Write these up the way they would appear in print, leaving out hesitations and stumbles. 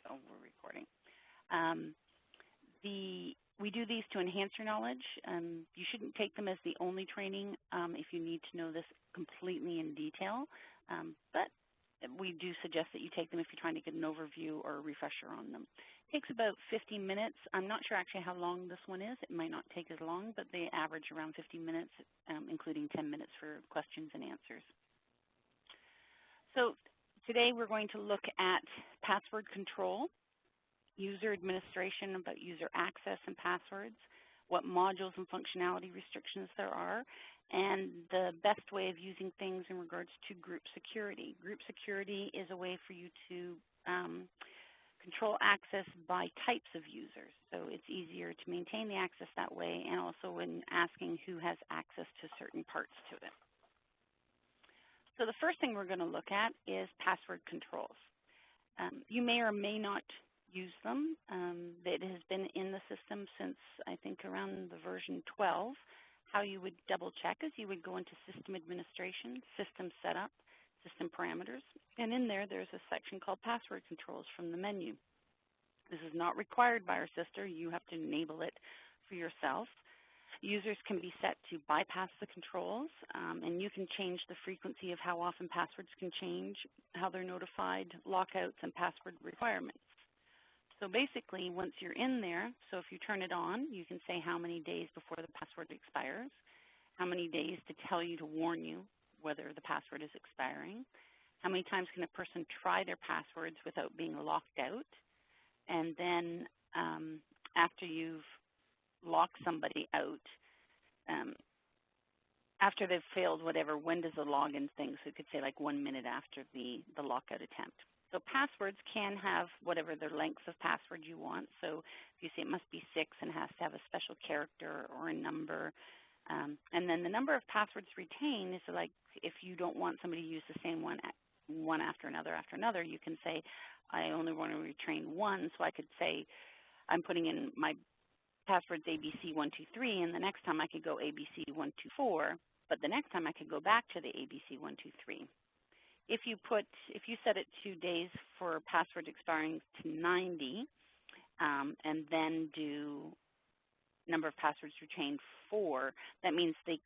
so we're recording. We do these to enhance your knowledge. You shouldn't take them as the only training if you need to know this completely in detail, but we do suggest that you take them if you're trying to get an overview or a refresher on them. It takes about 15 minutes. I'm not sure actually how long this one is. It might not take as long, but they average around 15 minutes, including 10 minutes for questions and answers. So today we're going to look at password control, user administration, about user access and passwords, what modules and functionality restrictions there are, and the best way of using things in regards to group security. Group security is a way for you to control access by types of users. So it's easier to maintain the access that way, and also when asking who has access to certain parts to it. So the first thing we're going to look at is password controls. You may or may not use them. It has been in the system since, I think, around the version 12. How you would double check is you would go into System Administration, System Setup, System Parameters, and in there, there's a section called Password Controls from the menu. This is not required by our sister. You have to enable it for yourself. Users can be set to bypass the controls, and you can change the frequency of how often passwords can change, how they're notified, lockouts, and password requirements. So basically, once you're in there, so if you turn it on, you can say how many days before the password expires, how many days to tell you to warn you whether the password is expiring, how many times can a person try their passwords without being locked out, and then after you've lock somebody out, after they've failed whatever, when does the login thing, so it could say like 1 minute after the lockout attempt. So passwords can have whatever the length of password you want. So if you say it must be 6 and has to have a special character or a number, and then the number of passwords retained is like if you don't want somebody to use the same one after another, you can say I only want to retain one, so I could say I'm putting in my password's ABC123, and the next time I could go ABC124, but the next time I could go back to the ABC123. If you set it to days for password expiring to 90, and then do number of passwords retained 4, that means they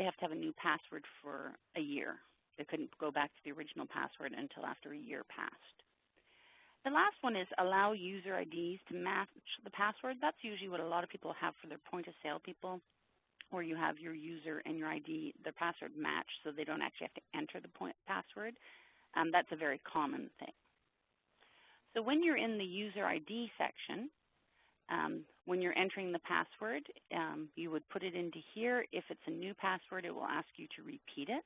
have to have a new password for a year. They couldn't go back to the original password until after a year passed. The last one is allow user IDs to match the password. That's usually what a lot of people have for their point-of-sale people, where you have your user and your ID, their password match, so they don't actually have to enter the password. That's a very common thing. So when you're in the user ID section, when you're entering the password, you would put it into here. If it's a new password, it will ask you to repeat it.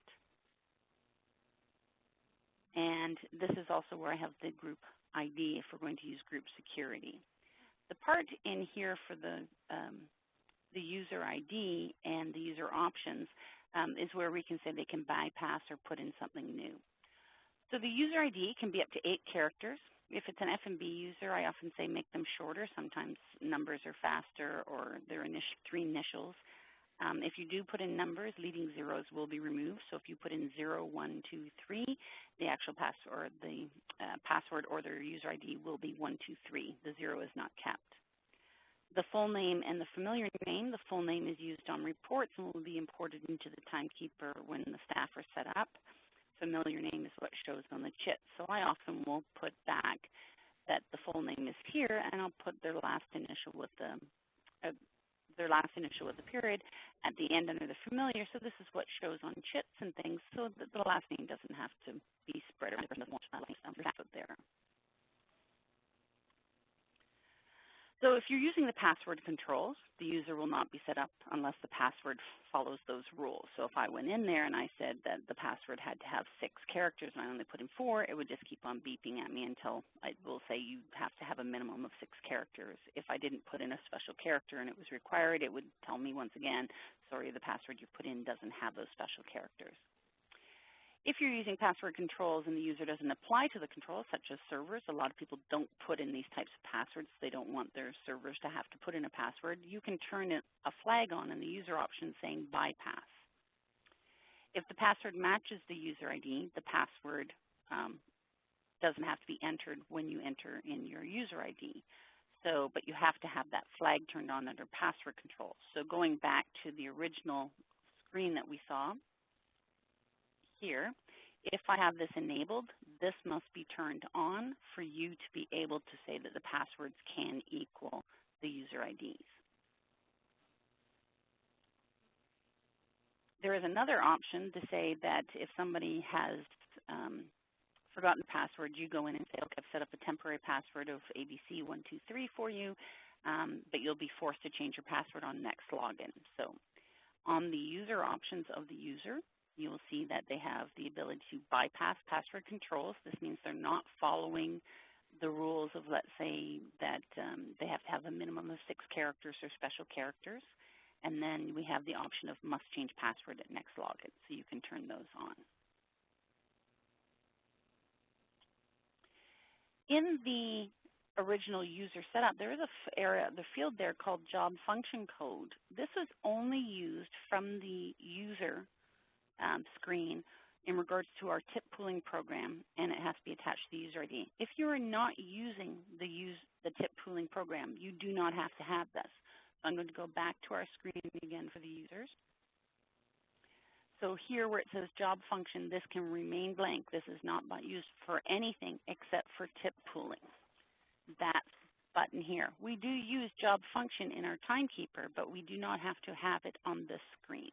And this is also where I have the group ID if we're going to use group security. The part in here for the user ID and the user options is where we can say they can bypass or put in something new. So the user ID can be up to 8 characters. If it's an F&B user, I often say make them shorter. Sometimes numbers are faster or they're 3 initials. If you do put in numbers, leading zeros will be removed. So if you put in 0, 1, 2, 3, the actual password, password or their user ID will be 1, 2, 3. The 0 is not kept. The full name and the familiar name, the full name is used on reports and will be imported into the timekeeper when the staff are set up. Familiar name is what shows on the chit. So I often will put back that the full name is here, and I'll put their last initial with the period at the end under the familiar. So this is what shows on chits and things, so that the last name doesn't have to be spread around there. So if you're using the password controls, the user will not be set up unless the password follows those rules. So if I went in there and I said that the password had to have 6 characters and I only put in 4, it would just keep on beeping at me until I will say you have to have a minimum of 6 characters. If I didn't put in a special character and it was required, it would tell me once again, sorry, the password you put in doesn't have those special characters. If you're using password controls and the user doesn't apply to the controls, such as servers, a lot of people don't put in these types of passwords. They don't want their servers to have to put in a password. You can turn a flag on in the user option saying bypass. If the password matches the user ID, the password doesn't have to be entered when you enter in your user ID. So, but you have to have that flag turned on under password control. So going back to the original screen that we saw here, if I have this enabled, this must be turned on for you to be able to say that the passwords can equal the user IDs. There is another option to say that if somebody has forgotten the password, you go in and say, okay, I've set up a temporary password of ABC123 for you, but you'll be forced to change your password on next login. So on the user options of the user, you will see that they have the ability to bypass password controls. This means they're not following the rules of, let's say, that they have to have a minimum of 6 characters or special characters. And then we have the option of must change password at next login, so you can turn those on. In the original user setup, there is the field there called job function code. This is only used from the user screen in regards to our tip pooling program, and it has to be attached to the user ID. If you are not using the tip pooling program, you do not have to have this. So I'm going to go back to our screen again for the users. So here where it says job function, this can remain blank. This is not used for anything except for tip pooling. That button here. We do use job function in our timekeeper, but we do not have to have it on this screen.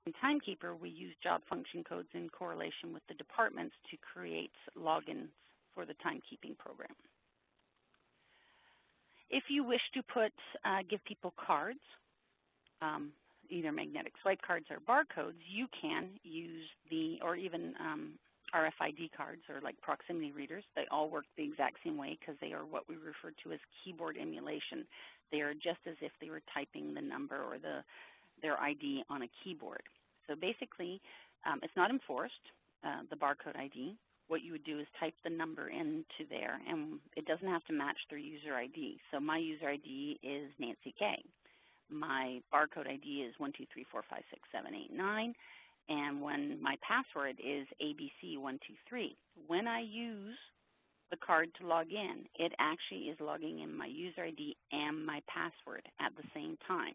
In timekeeper, we use job function codes in correlation with the departments to create logins for the timekeeping program. If you wish to give people cards, either magnetic swipe cards or barcodes, you can use or even RFID cards or like proximity readers. They all work the exact same way because they are what we refer to as keyboard emulation. They are just as if they were typing the number or their ID on a keyboard. So basically, it's not enforced, the barcode ID. What you would do is type the number into there, and it doesn't have to match their user ID. So my user ID is Nancy K. My barcode ID is 123456789, and when my password is ABC123. When I use the card to log in, it actually is logging in my user ID and my password at the same time.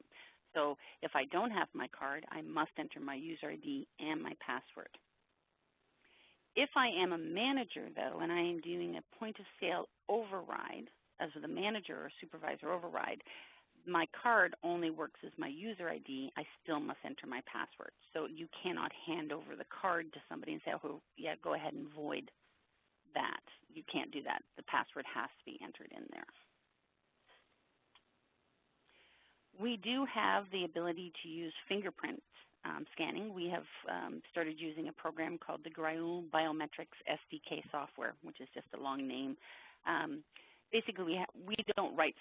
So if I don't have my card, I must enter my user ID and my password. If I am a manager, though, and I am doing a point-of-sale override, as with a manager or supervisor override, my card only works as my user ID. I still must enter my password. So you cannot hand over the card to somebody and say, oh, yeah, go ahead and void that. You can't do that. The password has to be entered in there. We do have the ability to use fingerprint scanning. We have started using a program called the Grail Biometrics SDK software, which is just a long name. Basically, we don't write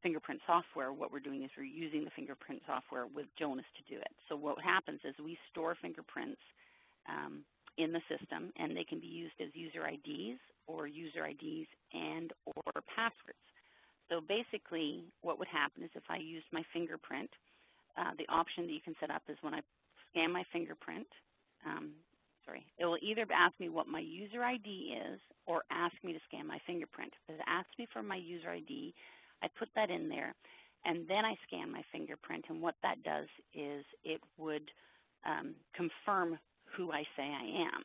fingerprint software. What we're doing is we're using the fingerprint software with Jonas to do it. So what happens is we store fingerprints in the system, and they can be used as user IDs and or passwords. So basically, what would happen is if I used my fingerprint, the option that you can set up is when I scan my fingerprint, it will either ask me what my user ID is or ask me to scan my fingerprint. If it asks me for my user ID, I put that in there, and then I scan my fingerprint, and what that does is it would confirm who I say I am.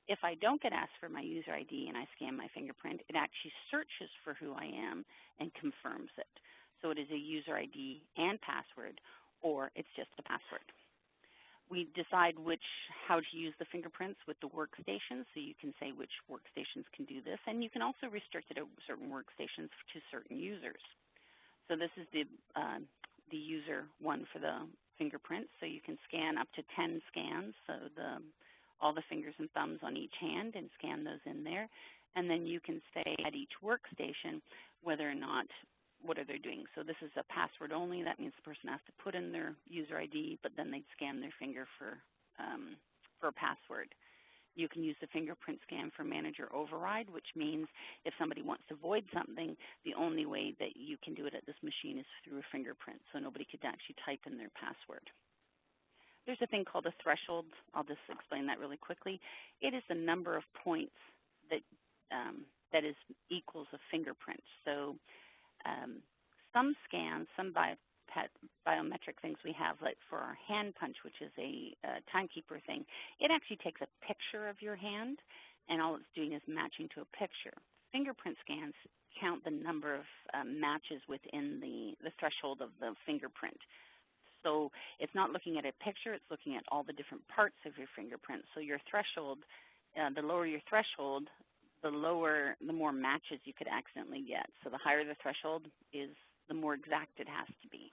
If I don't get asked for my user ID and I scan my fingerprint, it actually searches for who I am and confirms it. So it is a user ID and password, or it's just a password. We decide how to use the fingerprints with the workstations, so you can say which workstations can do this, and you can also restrict it to certain workstations to certain users. So this is the user one for the fingerprints, so you can scan up to 10 scans, so all the fingers and thumbs on each hand, and scan those in there. And then you can say at each workstation whether or not, what are they doing. So this is a password only. That means the person has to put in their user ID, but then they'd scan their finger for a password. You can use the fingerprint scan for manager override, which means if somebody wants to void something, the only way that you can do it at this machine is through a fingerprint, so nobody could actually type in their password. There's a thing called a threshold. I'll just explain that really quickly. It is the number of points that that is equals a fingerprint. So some scans, some biometric things we have, like for our hand punch, which is a timekeeper thing, it actually takes a picture of your hand, and all it's doing is matching to a picture. Fingerprint scans count the number of matches within the threshold of the fingerprint. So it's not looking at a picture, it's looking at all the different parts of your fingerprint. So your threshold, the lower your threshold, the more matches you could accidentally get. So the higher the threshold is, the more exact it has to be.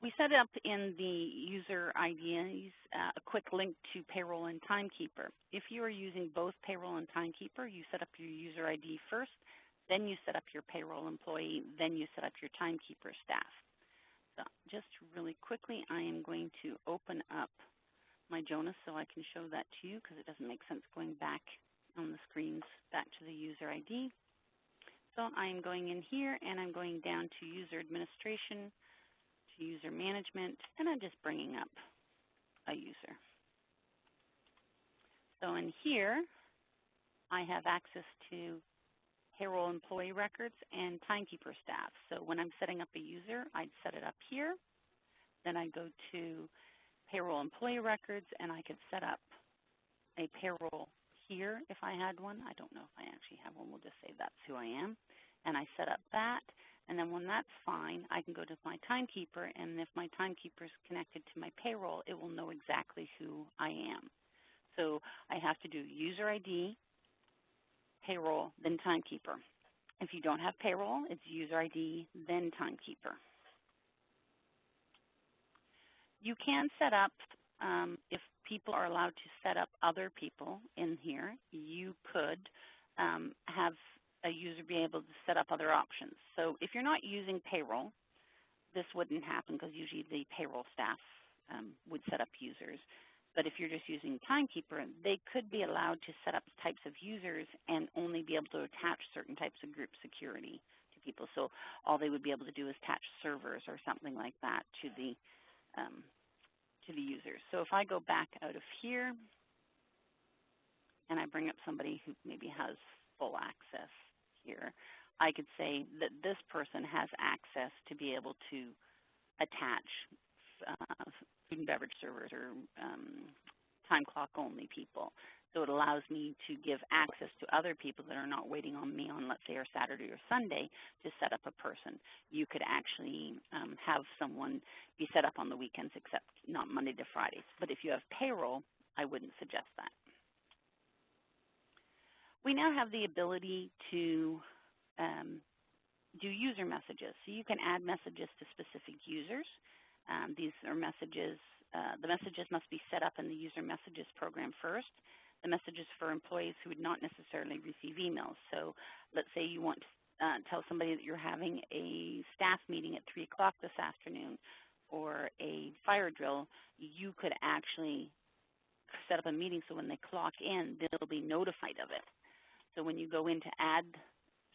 We set up in the user IDs a quick link to payroll and timekeeper. If you are using both payroll and timekeeper, you set up your user ID first, then you set up your payroll employee, then you set up your timekeeper staff. So just really quickly, I am going to open up my Jonas so I can show that to you, because it doesn't make sense going back on the screens back to the user ID. So I'm going in here, and I'm going down to user administration, to user management, and I'm just bringing up a user. So in here, I have access to payroll employee records and timekeeper staff. So when I'm setting up a user, I'd set it up here. Then I go to payroll employee records, and I could set up a payroll here if I had one. I don't know if I actually have one. We'll just say that's who I am. And I set up that. And then when that's fine, I can go to my timekeeper, and if my timekeeper is connected to my payroll, it will know exactly who I am. So I have to do user ID, payroll, then timekeeper. If you don't have payroll, it's user ID, then timekeeper. You can set up, if people are allowed to set up other people in here, you could have a user be able to set up other options. So if you're not using payroll, this wouldn't happen, because usually the payroll staff would set up users. But if you're just using timekeeper, they could be allowed to set up types of users and only be able to attach certain types of group security to people. So all they would be able to do is attach servers or something like that to the users. So if I go back out of here and I bring up somebody who maybe has full access here, I could say that this person has access to be able to attach food and beverage servers or time clock only people. So it allows me to give access to other people that are not waiting on me on, let's say, our Saturday or Sunday to set up a person. You could actually have someone be set up on the weekends, except not Monday to Fridays. But if you have payroll, I wouldn't suggest that. We now have the ability to do user messages. So you can add messages to specific users. These are messages. The messages must be set up in the user messages program first. The messages for employees who would not necessarily receive emails. So let's say you want to tell somebody that you're having a staff meeting at 3 o'clock this afternoon or a fire drill. You could actually set up a meeting so when they clock in, they'll be notified of it. So when you go in to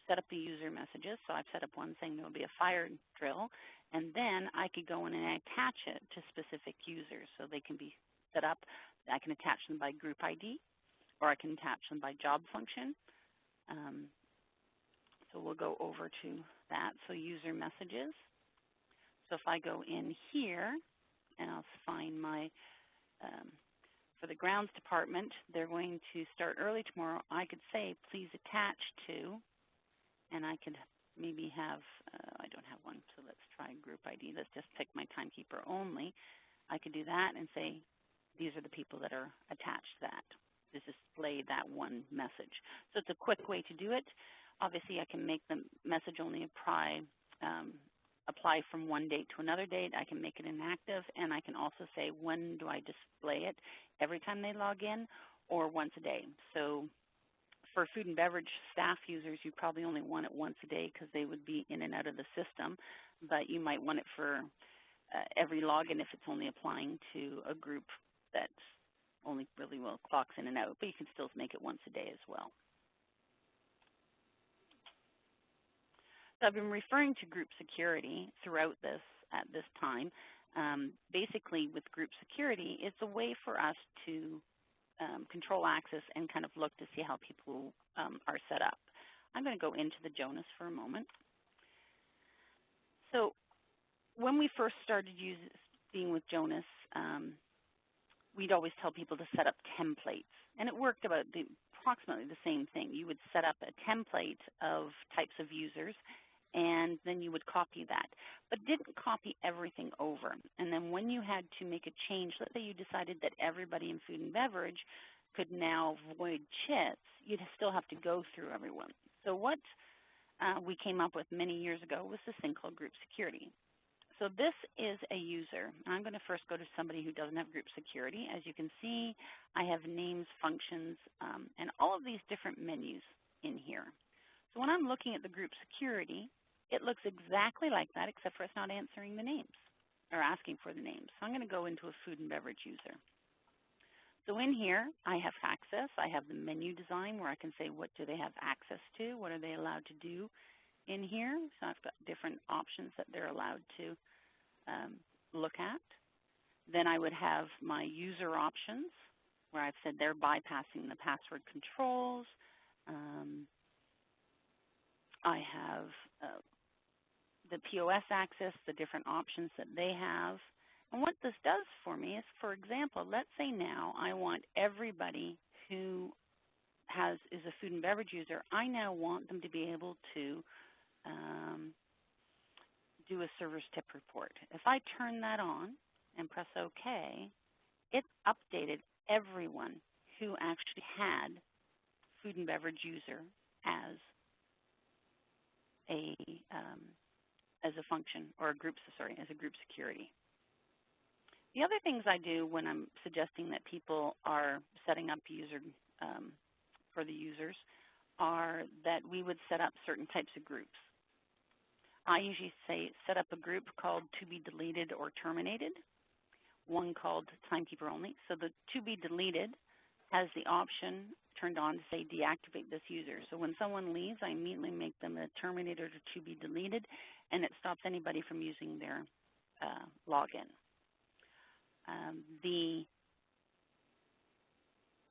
set up the user messages, so I've set up one saying there will be a fire drill, and then I could go in and attach it to specific users so they can be set up. I can attach them by group ID, or I can attach them by job function. So we'll go over to that. So user messages. So if I go in here, and I'll find my, for the grounds department, they're going to start early tomorrow. I could say, please attach to, and I could maybe have, I don't have one, so let's try group ID. Let's just pick my timekeeper only. I could do that and say, these are the people that are attached to that. Just display that one message. So it's a quick way to do it. Obviously, I can make the message only apply from one date to another date. I can make it inactive, and I can also say, when do I display it? Every time they log in or once a day. So for food and beverage staff users, you probably only want it once a day because they would be in and out of the system, but you might want it for every login if it's only applying to a group that only really clocks in and out, but you can still make it once a day as well. So I've been referring to group security throughout this at this time. Basically, with group security, it's a way for us to control access and kind of look to see how people are set up. I'm going to go into the Jonas for a moment. So when we first started being with Jonas, we'd always tell people to set up templates, and it worked about approximately the same thing. You would set up a template of types of users, and then you would copy that, but didn't copy everything over. And then when you had to make a change, let's say you decided that everybody in food and beverage could now void chits, you'd still have to go through everyone. So what we came up with many years ago was this thing called group security. So this is a user. I'm going to first go to somebody who doesn't have group security. As you can see, I have names, functions, and all of these different menus in here. So when I'm looking at the group security, it looks exactly like that, except for it's not answering the names or asking for the names. So I'm going to go into a food and beverage user. So in here, I have access. I have the menu design where I can say what do they have access to, what are they allowed to do in here. So I've got different options that they're allowed to look at. Then I would have my user options where I've said they're bypassing the password controls. I have the POS access, the different options that they have. And what this does for me is, for example, let's say now I want everybody who is a food and beverage user, I now want them to be able to do a server's tip report. If I turn that on and press OK, it updated everyone who actually had food and beverage user as a function, or a group, as a group security. The other things I do when I'm suggesting that people are setting up user for the users are that we would set up certain types of groups. I usually say set up a group called to be deleted or terminated, one called timekeeper only. So the to be deleted has the option turned on to say deactivate this user. So when someone leaves, I immediately make them a terminated or to be deleted, and it stops anybody from using their login. The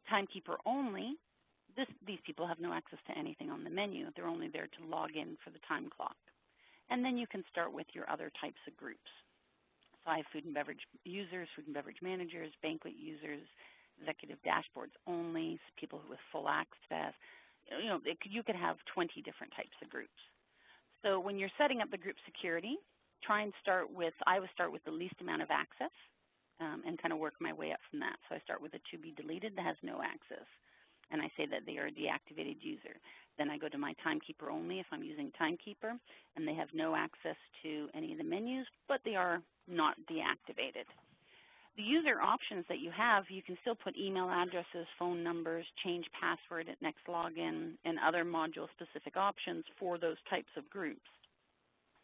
timekeeper only, these people have no access to anything on the menu. They're only there to log in for the time clock. And then you can start with your other types of groups. So I have food and beverage users, food and beverage managers, banquet users, executive dashboards only, people with full access. You know, you could have 20 different types of groups. So when you're setting up the group security, try and start with, I would start with the least amount of access and kind of work my way up from that. So I start with a to be deleted that has no access, and I say that they are a deactivated user. Then I go to my timekeeper only if I'm using timekeeper, and they have no access to any of the menus, but they are not deactivated. The user options that you have, you can still put email addresses, phone numbers, change password at next login, and other module-specific options for those types of groups.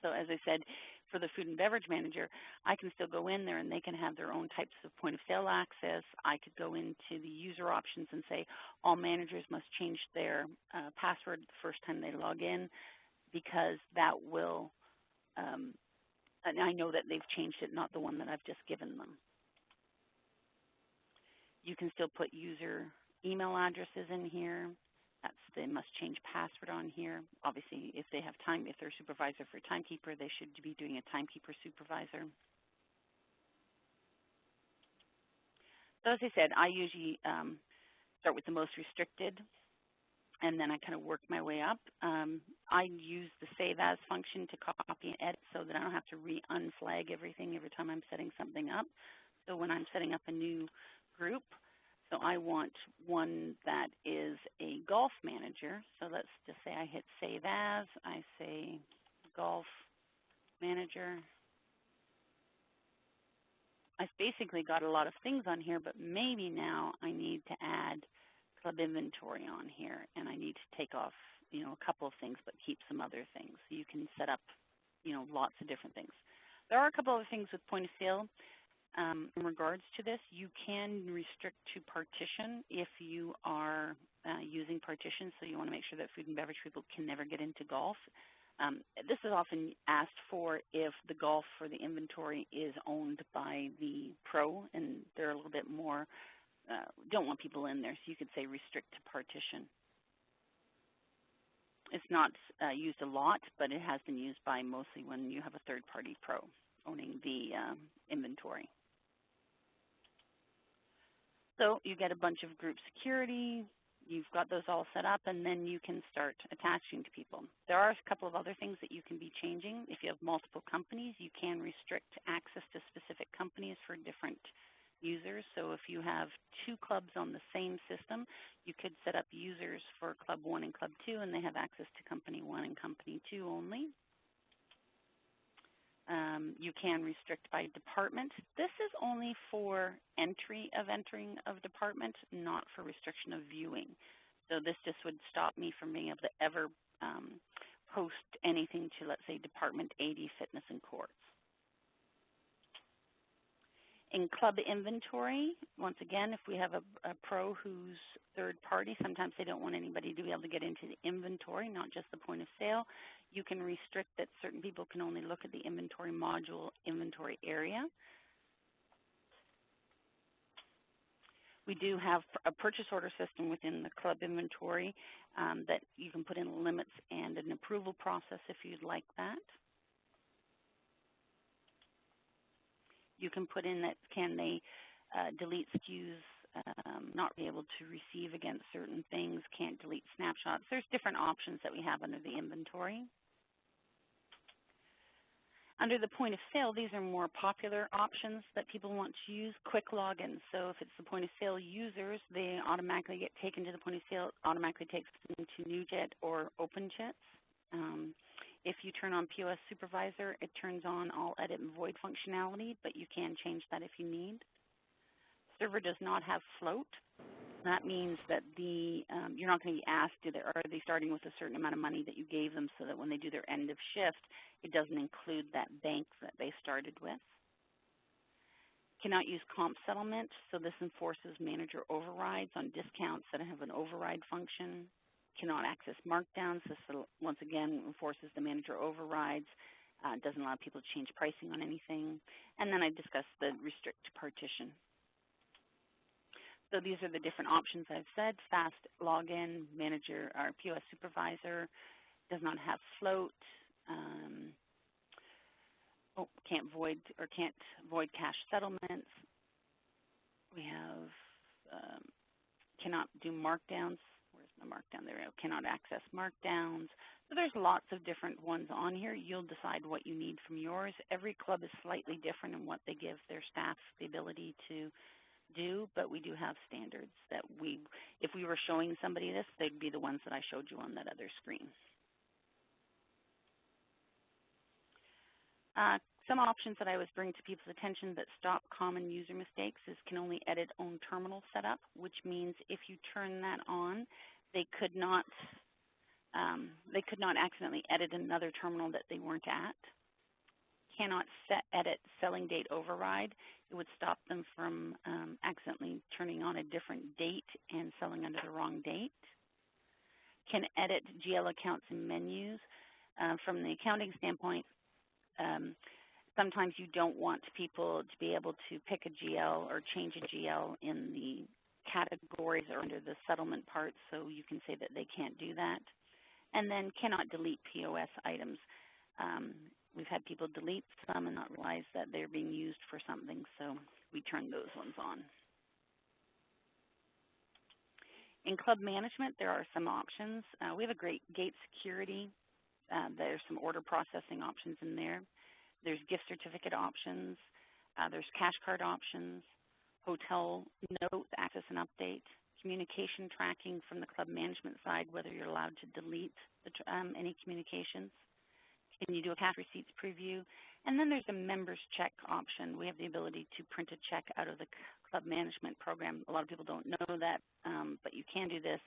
So as I said, for the food and beverage manager, I can still go in there and they can have their own types of point-of-sale access. I could go into the user options and say all managers must change their password the first time they log in, because that will, and I know that they've changed it, not the one that I've just given them. You can still put user email addresses in here. They must change password on here. Obviously, if they have if they're a supervisor for timekeeper, they should be doing a timekeeper supervisor. So as I said, I usually start with the most restricted, and then I kind of work my way up. I use the save as function to copy and edit so that I don't have to unflag everything every time I'm setting something up. So when I'm setting up a new group, so I want one that is a golf manager. So let's just say I hit save as. I say golf manager. I've basically got a lot of things on here, but maybe now I need to add club inventory on here, and I need to take off, you know, a couple of things but keep some other things. So you can set up, you know, lots of different things. There are a couple other things with point of sale. In regards to this, you can restrict to partition if you are using partition, so you want to make sure that food and beverage people can never get into golf. This is often asked for if the golf or the inventory is owned by the pro, and they're a little bit more, don't want people in there, so you could say restrict to partition. It's not used a lot, but it has been used by mostly when you have a third-party pro owning the inventory. So you get a bunch of group security. You've got those all set up, and then you can start attaching to people. There are a couple of other things that you can be changing. If you have multiple companies, you can restrict access to specific companies for different users. So if you have two clubs on the same system, you could set up users for Club 1 and Club 2, and they have access to Company 1 and Company 2 only. You can restrict by department. This is only for entering of department, not for restriction of viewing. So this just would stop me from being able to ever post anything to, let's say, Department 80, Fitness and Courts. In club inventory, once again, if we have a pro who's third party, sometimes they don't want anybody to be able to get into the inventory, not just the point of sale. You can restrict that certain people can only look at the inventory module, inventory area. We do have a purchase order system within the club inventory that you can put in limits and an approval process if you'd like that. You can put in that can they delete SKUs, not be able to receive against certain things, can't delete snapshots. There's different options that we have under the inventory. Under the point of sale, these are more popular options that people want to use, quick login. So if it's the point of sale users, they automatically get taken to the point of sale, it automatically takes them to NewJet or OpenJet. If you turn on POS Supervisor, it turns on all edit and void functionality, but you can change that if you need. Server does not have float. That means that you're not going to be asked, are they starting with a certain amount of money that you gave them so that when they do their end of shift, it doesn't include that bank that they started with. Cannot use comp settlement, so this enforces manager overrides on discounts that have an override function. Cannot access markdowns. This, once again, enforces the manager overrides. Doesn't allow people to change pricing on anything. And then I discussed the restrict partition. So these are the different options I've said. Fast login, manager, or POS supervisor, does not have float. Can't void cash settlements. We have cannot do markdowns. Where's my markdown? There we go. Cannot access markdowns. So there's lots of different ones on here. You'll decide what you need from yours. Every club is slightly different in what they give their staff the ability to do, but we do have standards that if we were showing somebody this, they'd be the ones that I showed you on that other screen. Some options that I was bringing to people's attention that stop common user mistakes is can only edit own terminal setup, which means if you turn that on, they could not accidentally edit another terminal that they weren't at. Cannot edit selling date override. It would stop them from accidentally turning on a different date and selling under the wrong date. Can edit GL accounts and menus. From the accounting standpoint, sometimes you don't want people to be able to pick a GL or change a GL in the categories or under the settlement part, so you can say that they can't do that. And then cannot delete POS items. We've had people delete some and not realize that they're being used for something, so we turn those ones on. In club management, there are some options. We have a great gate security. There's some order processing options in there. There's gift certificate options. There's cash card options, hotel notes, access and update, communication tracking from the club management side, whether you're allowed to delete any communications. Can you do a cash receipts preview? And then there's a members check option. We have the ability to print a check out of the club management program. A lot of people don't know that, but you can do this,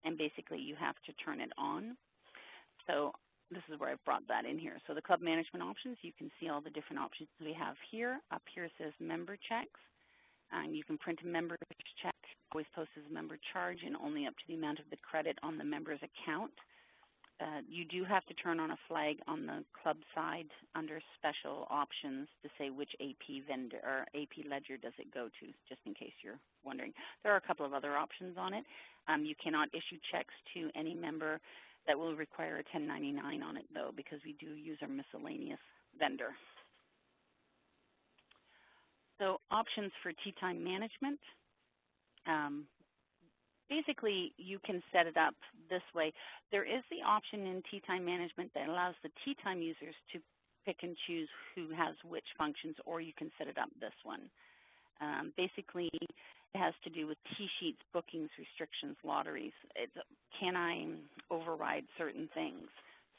and basically you have to turn it on. So this is where I've brought that in here. So the club management options, you can see all the different options we have here. Up here says member checks. You can print a member check, always post as a member charge, and only up to the amount of the credit on the member's account. you do have to turn on a flag on the club side under special options to say which AP vendor or AP ledger does it go to, just in case you're wondering. There are a couple of other options on it. You cannot issue checks to any member. That will require a 1099 on it, though, because we do use our miscellaneous vendor. So options for tea time management. Basically, you can set it up this way. There is the option in tea time management that allows the tea time users to pick and choose who has which functions, or you can set it up this one. Basically, it has to do with T-sheets, bookings, restrictions, lotteries. Can I override certain things?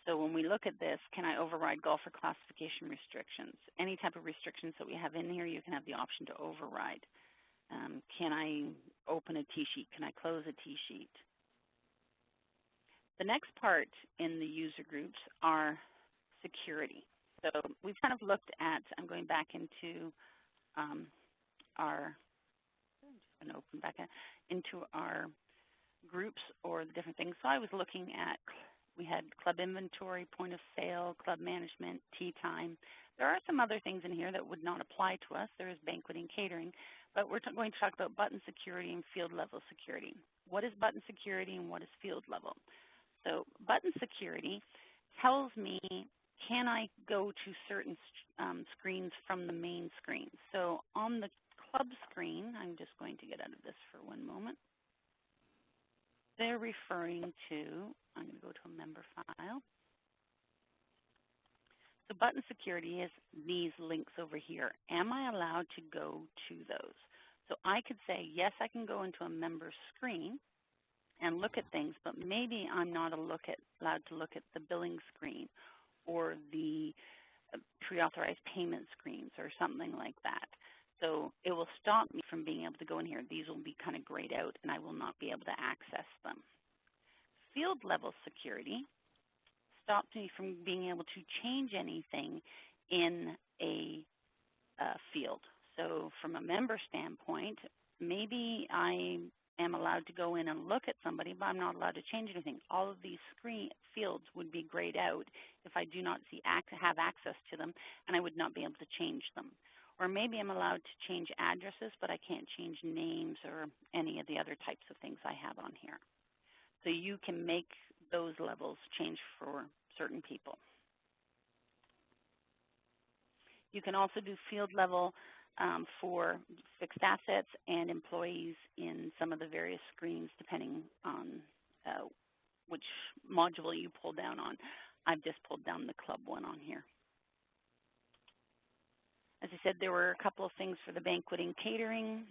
So when we look at this, can I override golfer classification restrictions? Any type of restrictions that we have in here, you can have the option to override. Can I open a T-sheet? Can I close a T-sheet? The next part in the user groups are security. So we've kind of looked at, I'm going back into our, I'm just going to open back into our groups or the different things. So I was looking at, we had club inventory, point of sale, club management, tea time. There are some other things in here that would not apply to us. There is banqueting, catering, but we're going to talk about button security and field level security. What is button security and what is field level? So button security tells me, can I go to certain screens from the main screen? So on the club screen, I'm just going to get out of this for one moment. They're referring to, I'm going to go to a member file. So button security is these links over here. Am I allowed to go to those? So I could say, yes, I can go into a member screen and look at things, but maybe I'm not allowed to look at the billing screen or the pre-authorized payment screens or something like that. So it will stop me from being able to go in here. These will be kind of grayed out, and I will not be able to access them. Field level security stops me from being able to change anything in a field. So from a member standpoint, maybe I am allowed to go in and look at somebody, but I'm not allowed to change anything. All of these screen fields would be grayed out if I do not have access to them, and I would not be able to change them. Or maybe I'm allowed to change addresses, but I can't change names or any of the other types of things I have on here. So you can make those levels change for certain people. You can also do field level for fixed assets and employees in some of the various screens, depending on which module you pull down on. I've just pulled down the club one on here. As I said, there were a couple of things for the banqueting catering,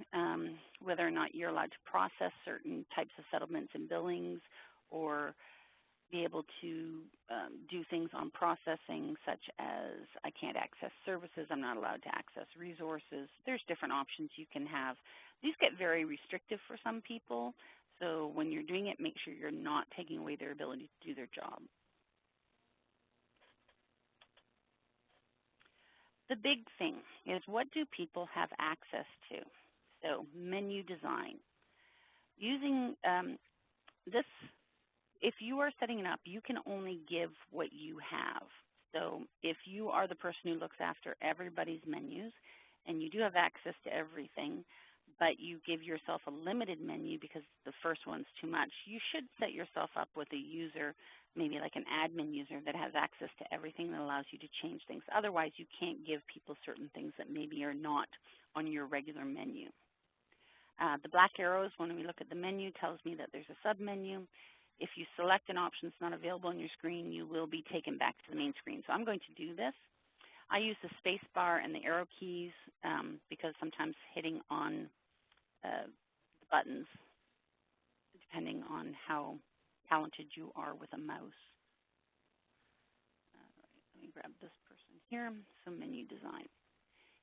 whether or not you're allowed to process certain types of settlements and billings, or be able to do things on processing, such as I can't access services, I'm not allowed to access resources. There's different options you can have. These get very restrictive for some people, so when you're doing it, make sure you're not taking away their ability to do their job. The big thing is, what do people have access to? So menu design. Using this, if you are setting it up, you can only give what you have. So if you are the person who looks after everybody's menus and you do have access to everything, but you give yourself a limited menu because the first one's too much, you should set yourself up with a user, maybe like an admin user that has access to everything that allows you to change things. Otherwise, you can't give people certain things that maybe are not on your regular menu. The black arrows, when we look at the menu, tells me that there's a sub-menu. If you select an option that's not available on your screen, you will be taken back to the main screen. So I'm going to do this. I use the space bar and the arrow keys because sometimes hitting on the buttons, depending on how talented you are with a mouse. Let me grab this person here, so menu design.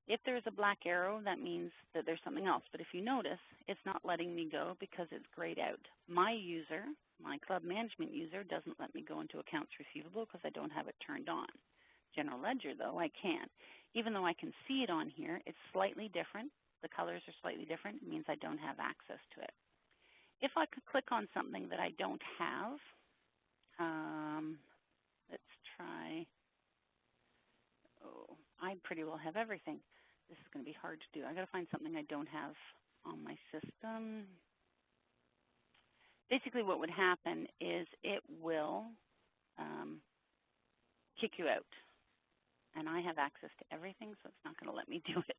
If there's a black arrow, that means that there's something else. But if you notice, it's not letting me go because it's grayed out. My user, my club management user, doesn't let me go into accounts receivable because I don't have it turned on. General ledger, though, I can. Even though I can see it on here, it's slightly different. The colors are slightly different. It means I don't have access to it. If I could click on something that I don't have, Let's try, oh, I pretty well have everything. This is going to be hard to do. I got to find something I don't have on my system. Basically what would happen is it will kick you out. And I have access to everything, so it's not going to let me do it.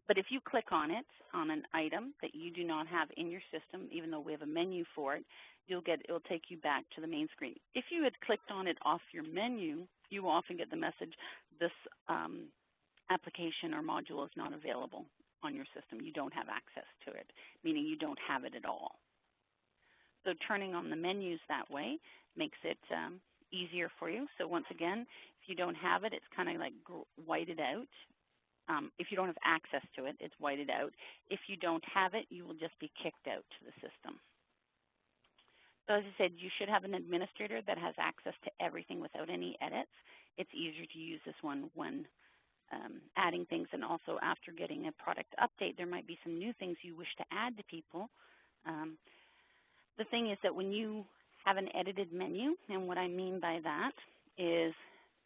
But if you click on it, on an item that you do not have in your system, even though we have a menu for it, it'll take you back to the main screen. If you had clicked on it off your menu, you will often get the message, this application or module is not available on your system. You don't have access to it, meaning you don't have it at all. So turning on the menus that way makes it easier for you. So once again, if you don't have it, it's kind of like whited out. If you don't have access to it, it's whited out. If you don't have it, you will just be kicked out to the system. So as I said, you should have an administrator that has access to everything without any edits. It's easier to use this one when adding things, and also after getting a product update, there might be some new things you wish to add to people. The thing is that when you have an edited menu, and what I mean by that is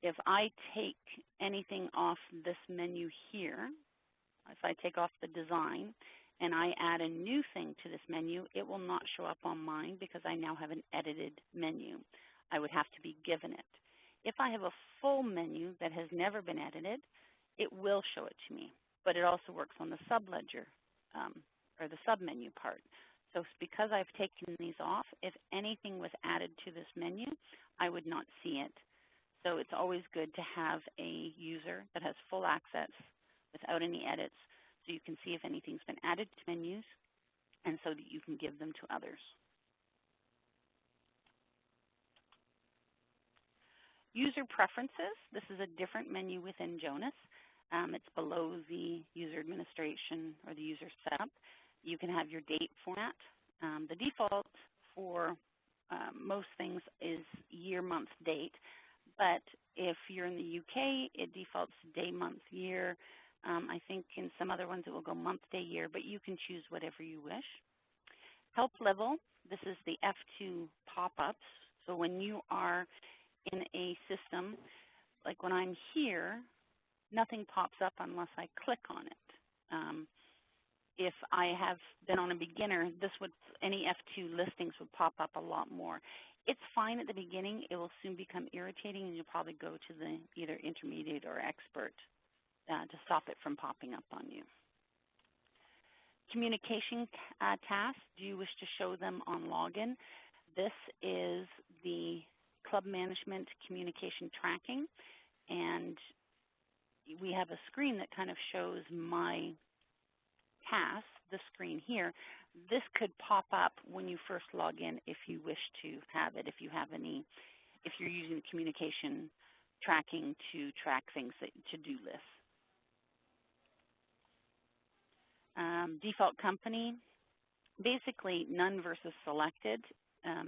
if I take anything off this menu here, if I take off the design and I add a new thing to this menu, it will not show up on mine because I now have an edited menu. I would have to be given it. If I have a full menu that has never been edited, it will show it to me, but it also works on the subledger or the submenu part. So because I've taken these off, if anything was added to this menu, I would not see it. So it's always good to have a user that has full access without any edits so you can see if anything's been added to menus and so that you can give them to others. User preferences. This is a different menu within Jonas. It's below the user administration or the user setup. You can have your date format. The default for most things is year, month, date. But if you're in the UK, it defaults to day, month, year. I think in some other ones it will go month, day, year, but you can choose whatever you wish. Help level, this is the F2 pop-ups. So when you are in a system, like when I'm here, nothing pops up unless I click on it. If I have been on a beginner, any F2 listings would pop up a lot more. It's fine at the beginning. It will soon become irritating, and you'll probably go to the either intermediate or expert to stop it from popping up on you. Communication tasks, do you wish to show them on login? This is the club management communication tracking, and we have a screen that kind of shows my tasks, the screen here. This could pop up when you first log in if you wish to have it, if you're using communication tracking to track things, to-do lists. Default company, basically none versus selected.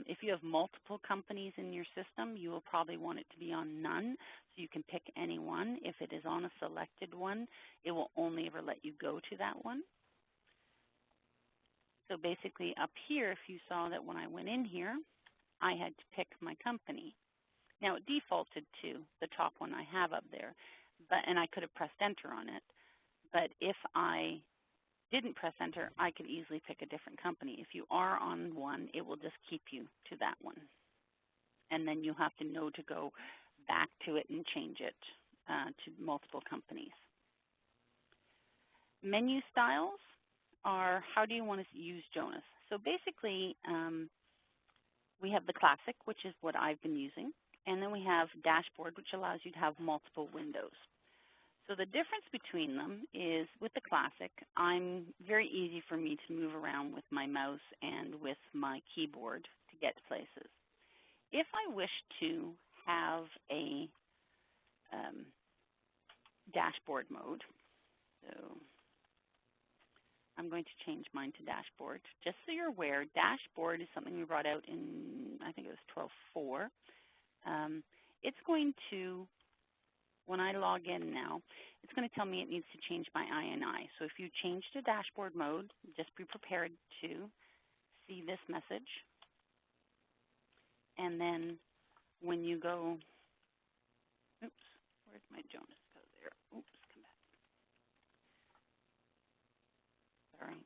If you have multiple companies in your system, you will probably want it to be on none, so you can pick any one. If it is on a selected one, it will only ever let you go to that one. So basically up here, if you saw that when I went in here, I had to pick my company. Now it defaulted to the top one I have up there, and I could have pressed enter on it. But if I didn't press enter, I could easily pick a different company. If you are on one, it will just keep you to that one. And then you'll have to know to go back to it and change it to multiple companies. Menu styles are how do you want to use Jonas. So basically, we have the classic, which is what I've been using. And then we have dashboard, which allows you to have multiple windows. So the difference between them is with the classic, very easy for me to move around with my mouse and with my keyboard to get to places. If I wish to have a dashboard mode, so I'm going to change mine to dashboard. Just so you're aware, dashboard is something we brought out in, I think it was 12.4. It's going to, when I log in now, it's going to tell me it needs to change my INI. So if you change to dashboard mode, just be prepared to see this message. And then when you go, oops, where'd my Jonas go there? Oops, come back. Sorry.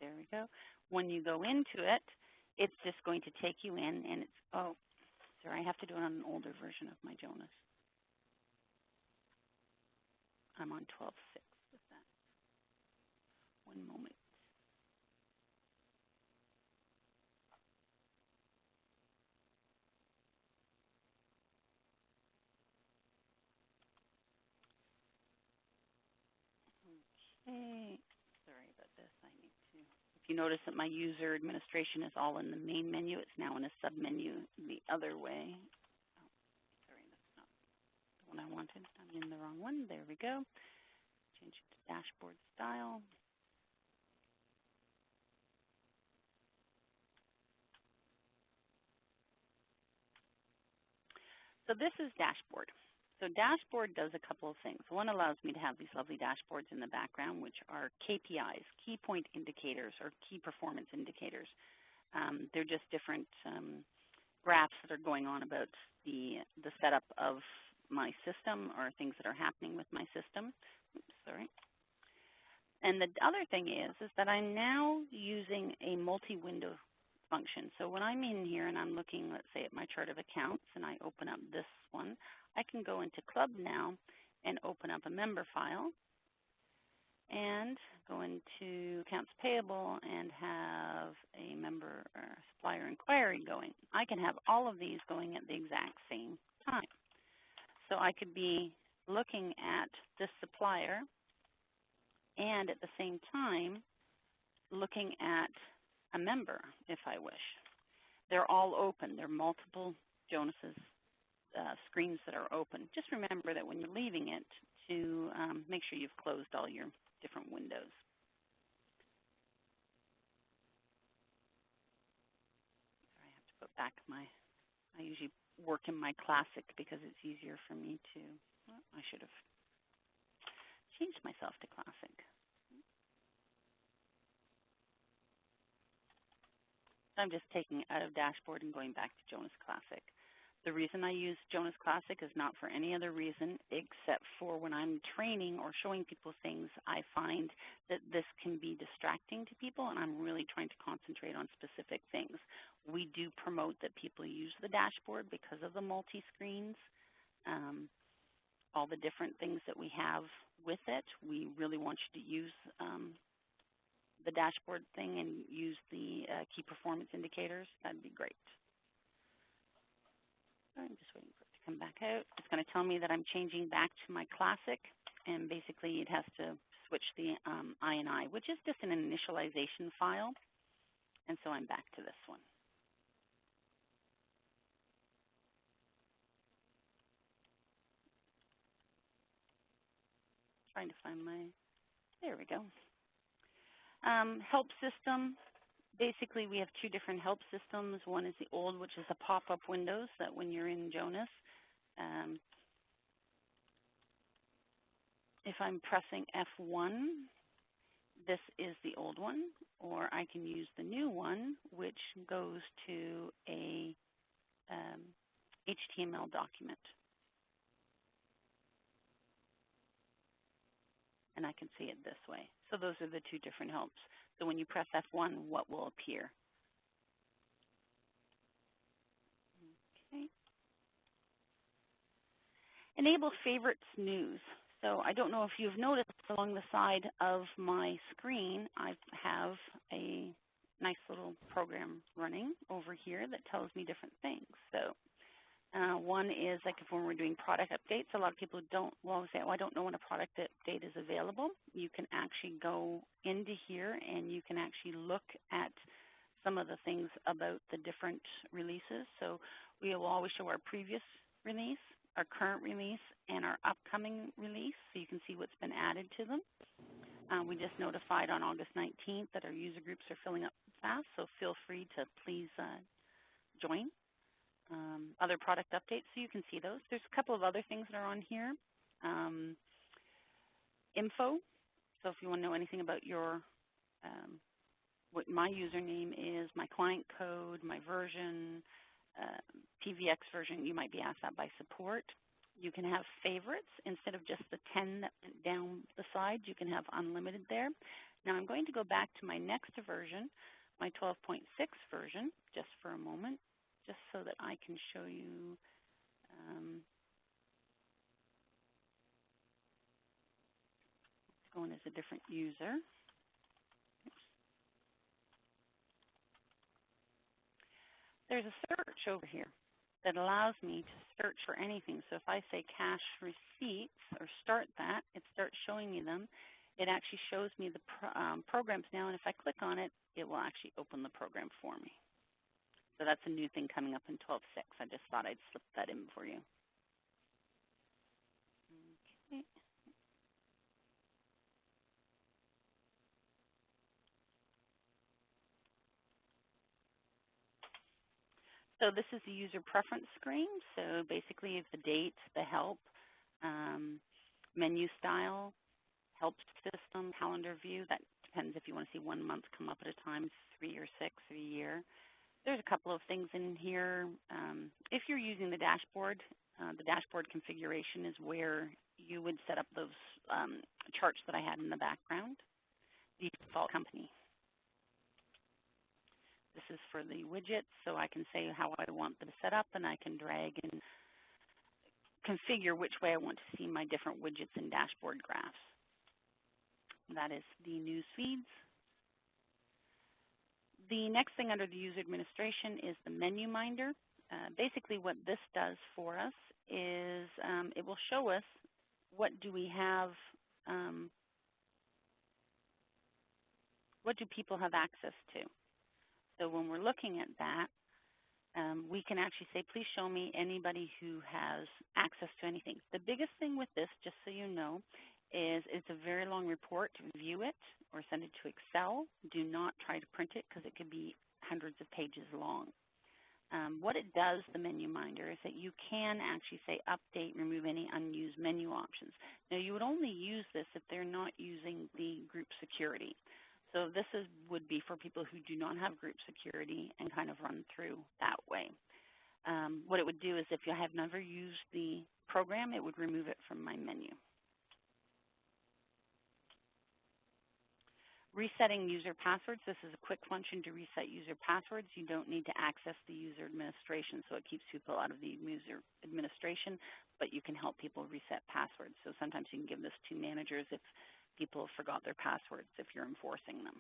There we go. When you go into it, it's just going to take you in, and it's, oh, sorry, I have to do it on an older version of my Jonas. I'm on 12.6 with that. One moment. Okay. Sorry about this. I need to. If you notice that my user administration is all in the main menu, it's now in a sub-menu the other way. Oh, sorry, that's not the one I wanted. I'm in the wrong one. There we go. Change it to dashboard style. So this is dashboard. So dashboard does a couple of things. One allows me to have these lovely dashboards in the background, which are KPIs, key point indicators, or key performance indicators. They're just different graphs that are going on about the setup of my system or things that are happening with my system. Oops, sorry. And the other thing is that I'm now using a multi-window function. So when I'm in here and I'm looking, let's say, at my chart of accounts, and I open up this one, I can go into Club now and open up a member file and go into Accounts Payable and have a member or supplier inquiry going. I can have all of these going at the exact same time. So I could be looking at this supplier and at the same time looking at a member if I wish. They're all open. There are multiple Jonas's screens that are open. Just remember that when you're leaving it to make sure you've closed all your different windows. Sorry, I have to put back I usually work in my Classic because it's easier for me to, well, I should have changed myself to Classic. I'm just taking it out of dashboard and going back to Jonas Classic. The reason I use Jonas Classic is not for any other reason except for when I'm training or showing people things, I find that this can be distracting to people, and I'm really trying to concentrate on specific things. We do promote that people use the dashboard because of the multi-screens, all the different things that we have with it. We really want you to use the dashboard thing and use the key performance indicators. That'd be great. I'm just waiting for it to come back out. It's going to tell me that I'm changing back to my Classic, and basically it has to switch the INI, which is just an initialization file, and so I'm back to this one. Trying to find my, there we go. Help system. Basically, we have two different help systems. One is the old, which is the pop-up windows that when you're in Jonas, if I'm pressing F1, this is the old one, or I can use the new one, which goes to a HTML document. And I can see it this way. So those are the two different helps. So when you press F1, what will appear? Okay. Enable favorites news. So I don't know if you've noticed along the side of my screen, I have a nice little program running over here that tells me different things. So one is like if when we're doing product updates, a lot of people don't, well, say, oh, I don't know when a product update is available. You can actually go into here and you can actually look at some of the things about the different releases. So we will always show our previous release, our current release, and our upcoming release, so you can see what's been added to them. We just notified on August 19th that our user groups are filling up fast, so feel free to please join. Other product updates, so you can see those. There's a couple of other things that are on here. Info, so if you want to know anything about your what my username is, my client code, my version, PVX version. You might be asked that by support. You can have favorites instead of just the 10 that went down the side. You can have unlimited there. Now I'm going to go back to my next version, my 12.6 version, just for a moment, just so that I can show you. Let's go in as a different user. There's a search over here that allows me to search for anything. So if I say cash receipts or start that, it starts showing me them. It actually shows me the programs now, and if I click on it, it will actually open the program for me. So that's a new thing coming up in 12.6. I just thought I'd slip that in for you. Okay. So this is the user preference screen. So basically it's the date, the help, menu style, help system, calendar view. That depends if you want to see 1 month come up at a time, 3 or 6 or a year. There's a couple of things in here. If you're using the dashboard configuration is where you would set up those charts that I had in the background. Default company. This is for the widgets, so I can say how I want them set up, and I can drag and configure which way I want to see my different widgets and dashboard graphs. That is the news feeds. The next thing under the user administration is the menu minder. Basically what this does for us is it will show us what do we have, what do people have access to. So when we're looking at that, we can actually say, please show me anybody who has access to anything. The biggest thing with this, just so you know, is it's a very long report. View it or send it to Excel. Do not try to print it because it could be hundreds of pages long. What it does, the menu minder, is that you can actually say update, remove any unused menu options. Now you would only use this if they're not using the group security. So this would be for people who do not have group security and kind of run through that way. What it would do is if you have never used the program, it would remove it from my menu. Resetting user passwords. This is a quick function to reset user passwords. You don't need to access the user administration, so it keeps people out of the user administration, but you can help people reset passwords. So sometimes you can give this to managers if people forgot their passwords, if you're enforcing them.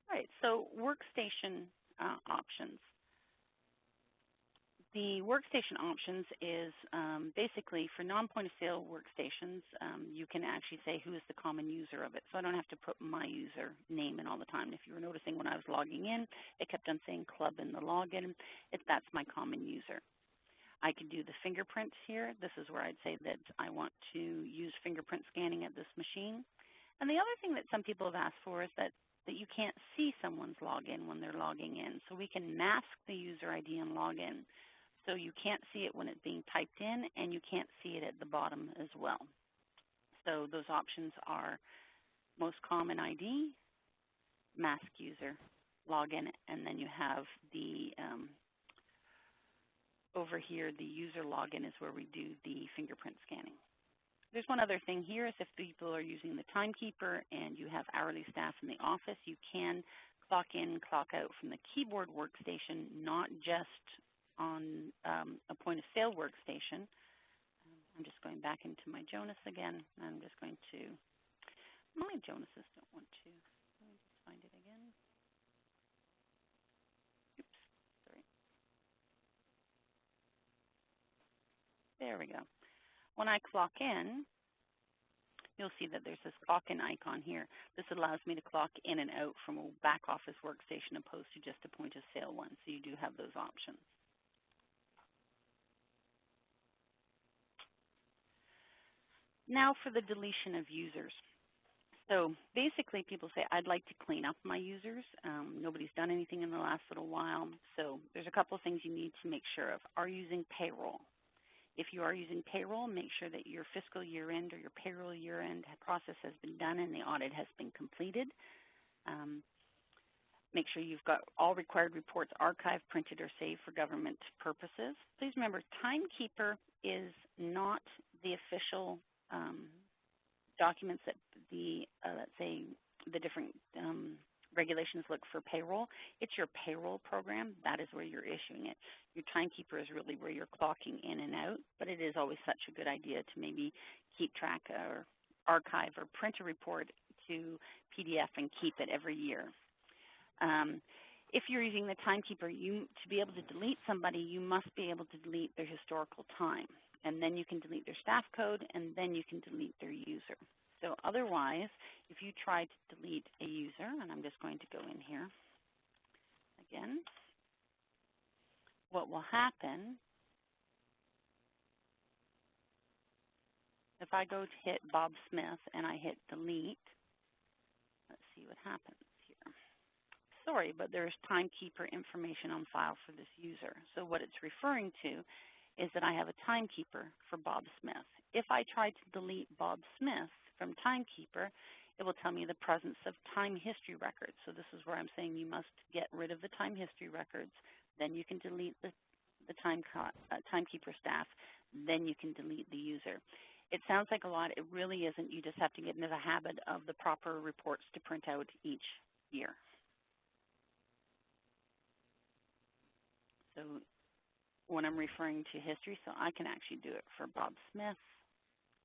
All right, so workstation options. The workstation options is basically for non-point of sale workstations, you can actually say who is the common user of it. So I don't have to put my user name in all the time. If you were noticing when I was logging in, it kept on saying club in the login. That's my common user. I can do the fingerprints here. This is where I'd say that I want to use fingerprint scanning at this machine. And the other thing that some people have asked for is that you can't see someone's login when they're logging in. So we can mask the user ID and login. So you can't see it when it's being typed in, and you can't see it at the bottom as well. So those options are most common ID, mask user, login, and then you have the over here, the user login is where we do the fingerprint scanning. There's one other thing here is if people are using the timekeeper and you have hourly staff in the office, you can clock in, clock out from the keyboard workstation, not just on a point of sale workstation. I'm just going back into my Jonas again. I'm just going to, my Jonases don't want to. Let me just find it again. Oops, sorry. There we go. When I clock in, you'll see that there's this clock in icon here. This allows me to clock in and out from a back office workstation opposed to just a point of sale one. So you do have those options. Now for the deletion of users. So basically people say, I'd like to clean up my users. Nobody's done anything in the last little while. So there's a couple of things you need to make sure of. Are you using payroll? If you are using payroll, make sure that your fiscal year end or your payroll year end process has been done and the audit has been completed. Make sure you've got all required reports archived, printed, or saved for government purposes. Please remember, Timekeeper is not the official documents that the, let's say, the different regulations look for payroll. It's your payroll program. That is where you're issuing it. Your Timekeeper is really where you're clocking in and out, but it is always such a good idea to maybe keep track or archive or print a report to PDF and keep it every year. If you're using the Timekeeper, to be able to delete somebody, you must be able to delete their historical time. And then you can delete their staff code, and then you can delete their user. So otherwise, if you try to delete a user, and I'm just going to go in here again, what will happen, if I go to hit Bob Smith and I hit delete, let's see what happens here. Sorry, but there's Timekeeper information on file for this user. So what it's referring to is that I have a Timekeeper for Bob Smith. If I try to delete Bob Smith from Timekeeper, it will tell me the presence of time history records. So this is where I'm saying you must get rid of the time history records, then you can delete the Timekeeper staff, then you can delete the user. It sounds like a lot. It really isn't. You just have to get into the habit of the proper reports to print out each year. So when I'm referring to history, so I can actually do it for Bob Smith.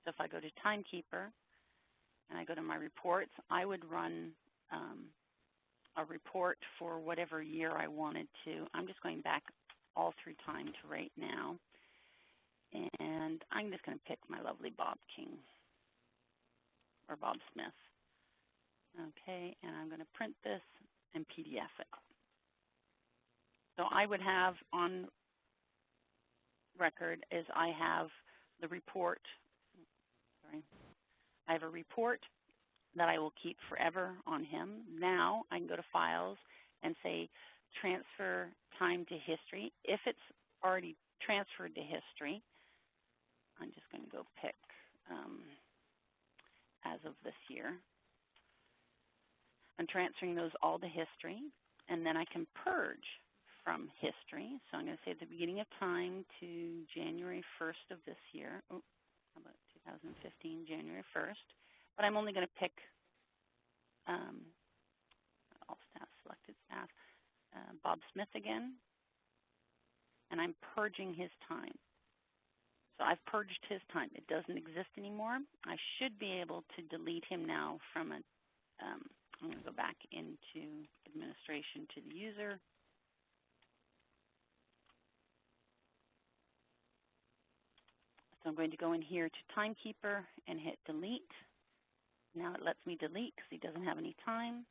So if I go to Timekeeper and I go to my reports, I would run a report for whatever year I wanted to. I'm just going back all through time to right now. And I'm just going to pick my lovely Bob King or Bob Smith. Okay, and I'm going to print this and PDF it. So I would have on record is I have the report, sorry, I have a report that I will keep forever on him. Now I can go to Files and say Transfer Time to History. If it's already transferred to history, I'm just going to go pick as of this year. I'm transferring those all to history, and then I can purge from history. So I'm going to say at the beginning of time to January 1st of this year. Oh, how about 2015, January 1st. But I'm only going to pick all staff, selected staff, Bob Smith again, and I'm purging his time. So I've purged his time. It doesn't exist anymore. I should be able to delete him now from a, I'm going to go back into administration to the user. So I'm going to go in here to Timekeeper and hit delete. Now it lets me delete because he doesn't have any time.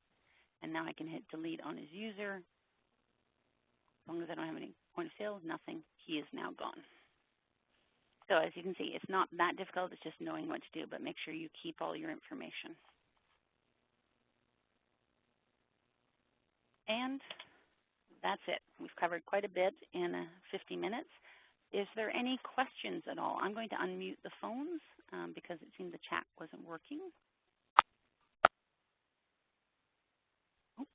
And now I can hit delete on his user. As long as I don't have any point of sale, nothing, he is now gone. So as you can see, it's not that difficult. It's just knowing what to do, but make sure you keep all your information. And that's it. We've covered quite a bit in 50 minutes. Is there any questions at all? I'm going to unmute the phones because it seemed the chat wasn't working. Oh.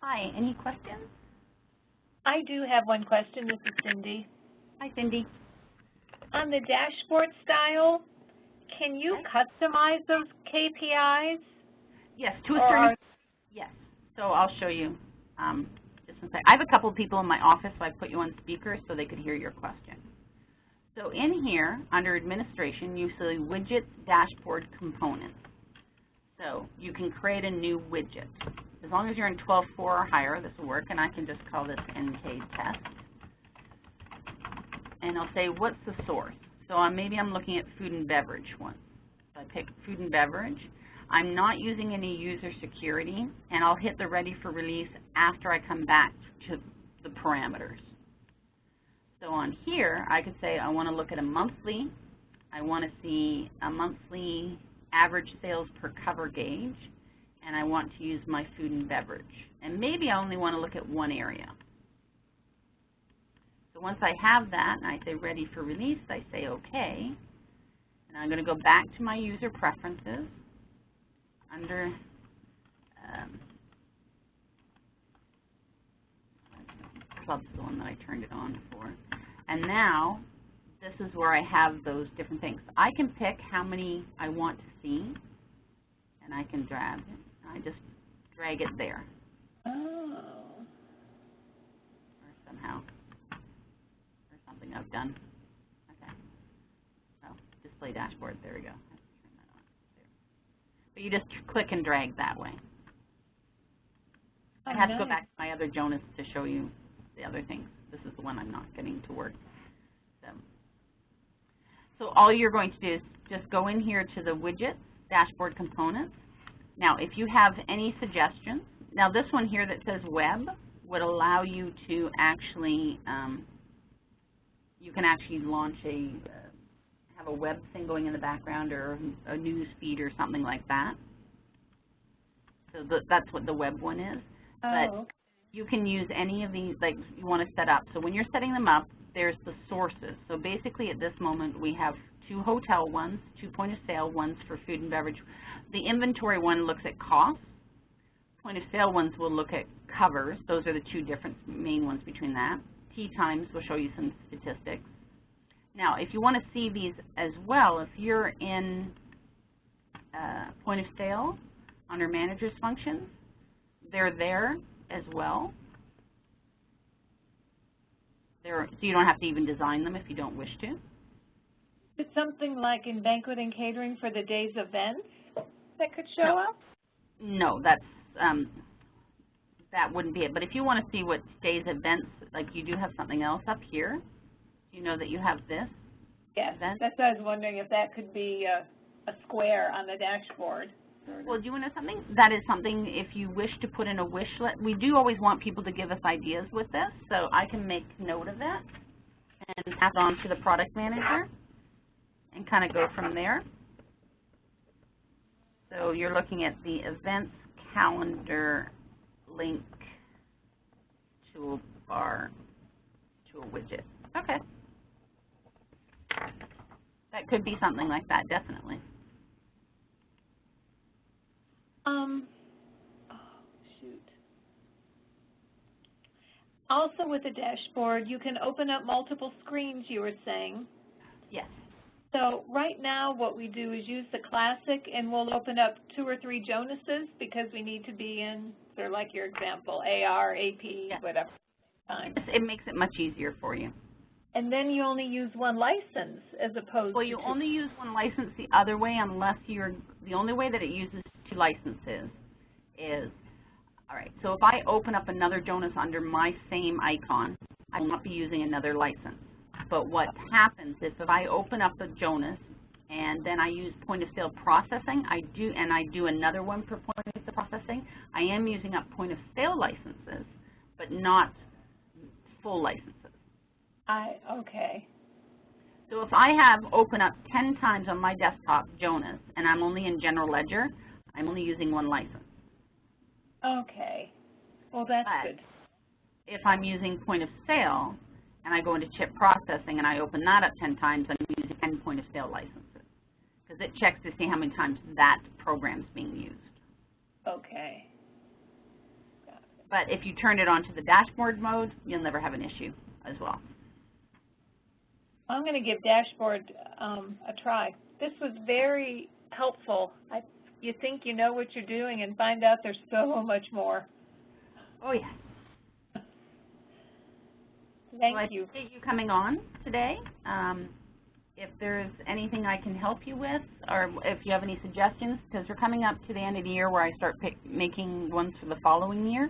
Hi, any questions? I do have one question. This is Cindy. Hi, Cindy. On the dashboard style, can you customize those KPIs? Yes, to a certain. Yes. So I'll show you. Just one second. I have a couple of people in my office, so I put you on speaker so they could hear your question. So in here, under Administration, you see Widgets, Dashboard, Components. So you can create a new widget. As long as you're in 12.4 or higher, this will work, and I can just call this NK Test. And I'll say, what's the source? So maybe I'm looking at food and beverage one. So I pick food and beverage. I'm not using any user security, and I'll hit the ready for release after I come back to the parameters. So on here, I could say I want to look at a monthly. I want to see a monthly average sales per cover gauge, and I want to use my food and beverage. And maybe I only want to look at one area. So once I have that, and I say ready for release, I say OK. And I'm going to go back to my user preferences under Club's the one that I turned it on for. And now this is where I have those different things. I can pick how many I want to see, and I can drag it. I just drag it there. Oh. Or somehow, or something I've done. Okay. Oh, display dashboard. There we go. Turn that on. There. But you just click and drag that way. I have to go back to my other Jonas to show you the other things. This is the one I'm not getting to work. So all you're going to do is just go in here to the widgets, dashboard components. Now, if you have any suggestions, now this one here that says web would allow you to actually, you can actually launch have a web thing going in the background or a news feed or something like that. So that's what the web one is. But you can use any of these, like you want to set up. So when you're setting them up, there's the sources. So basically at this moment we have 2 hotel ones, 2 point of sale ones for food and beverage. The inventory one looks at cost. Point of sale ones will look at covers. Those are the 2 different main ones between that. Tea times will show you some statistics. Now if you want to see these as well, if you're in point of sale under managers functions, they're there as well. So you don't have to even design them if you don't wish to. It's something like in banquet and catering for the day's events that could show up? No, that's that wouldn't be it. But if you want to see what day's events, like you do have something else up here. You know that you have this. Yes, that's what I was wondering if that could be a square on the dashboard. Well, do you want to know something? That is something, if you wish to put in a wish list, we do always want people to give us ideas with this, so I can make note of that and pass it on to the product manager and kind of go from there. So you're looking at the events calendar link toolbar to a widget. Okay. That could be something like that, definitely. Also with the dashboard, you can open up multiple screens, you were saying. Yes. So right now what we do is use the classic, and we'll open up 2 or 3 Jonases because we need to be in, sort of like your example, AR, AP, yes, whatever time. It makes it much easier for you. And then you only use 1 license as opposed to 2. Well, you only use 1 license the other way unless you're, the only way that it uses 2 licenses is, all right, so if I open up another Jonas under my same icon, I will not be using another license. But what happens is if I open up a Jonas and then I use point of sale processing, I do another one for point of sale processing, I am using up point of sale licenses, but not full licenses. Okay. So if I have open up 10 times on my desktop Jonas and I'm only in general ledger, I'm only using 1 license. Okay. Well, that's good. If I'm using point of sale and I go into chip processing and I open that up 10 times, I'm using 10 point of sale licenses because it checks to see how many times that program's being used. Okay. Got it. But if you turn it onto the dashboard mode, you'll never have an issue as well. I'm going to give dashboard a try. This was very helpful. You think you know what you're doing and find out there's so much more. Oh, yes. Thank you. I appreciate you coming on today. If there's anything I can help you with, or if you have any suggestions, because we're coming up to the end of the year where I start making ones for the following year,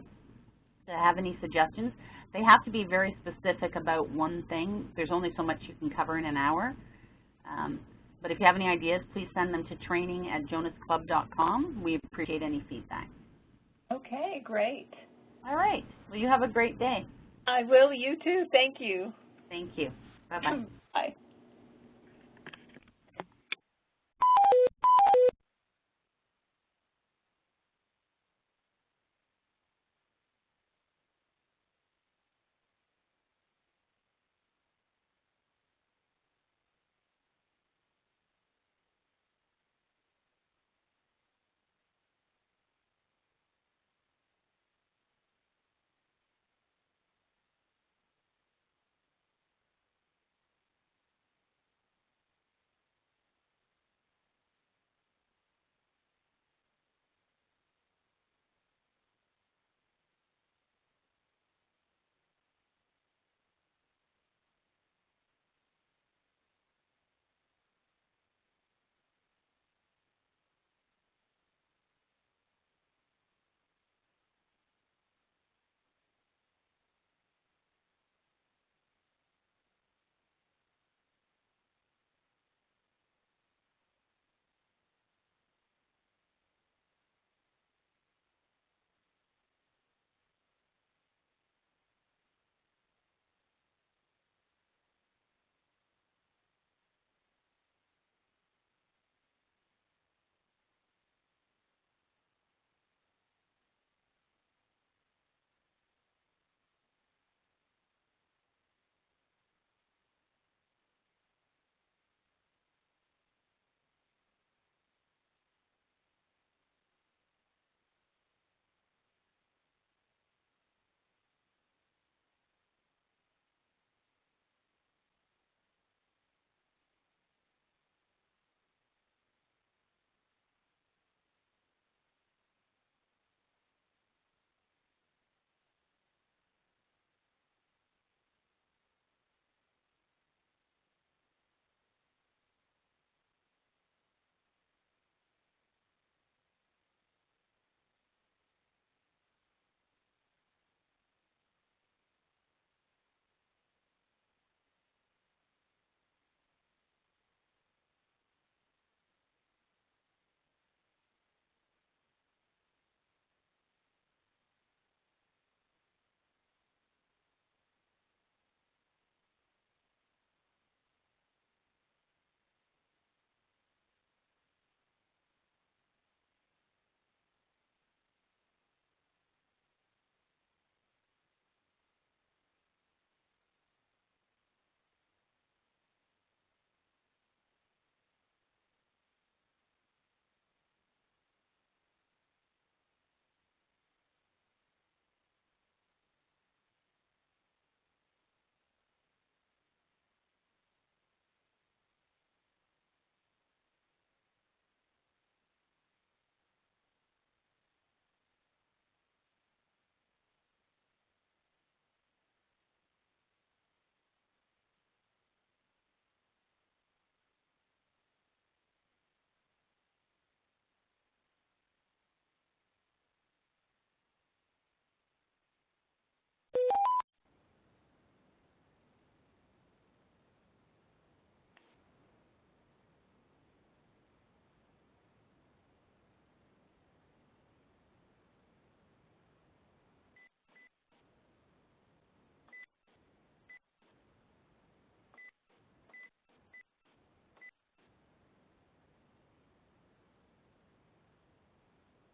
to have any suggestions. They have to be very specific about one thing. There's only so much you can cover in an hour. But if you have any ideas, please send them to training@jonasclub.com. We appreciate any feedback. Okay, great. All right. Well, you have a great day. I will. You too. Thank you. Thank you. Bye-bye. Bye.